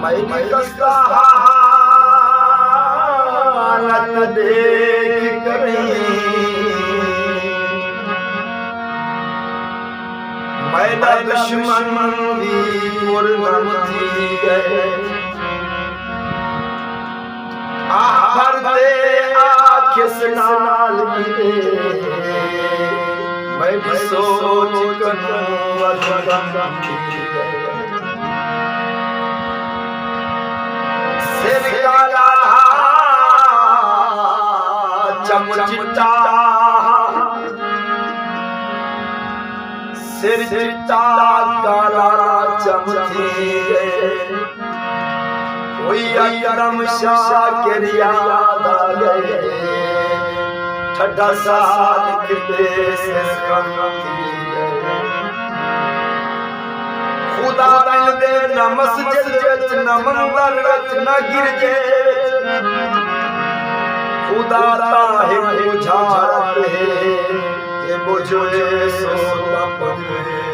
मैंने कस्ता हालत देख करी मैदा दुश्मन भी मुर्दम थी गए आहर दे आखिस नाल की मैं भी सोच करूं वदन थी गए सिर काला चमचिटा सिर चिट्टा काला चमकी गए कोई एकदम शाकिर याद आ गए ठड्डा साथ किते से कम थी गए खुदा दिल दे न मस्जिद विच न मंदिर विच न गिरजे खुदा दा है बुझारत है ये बुझे सो तप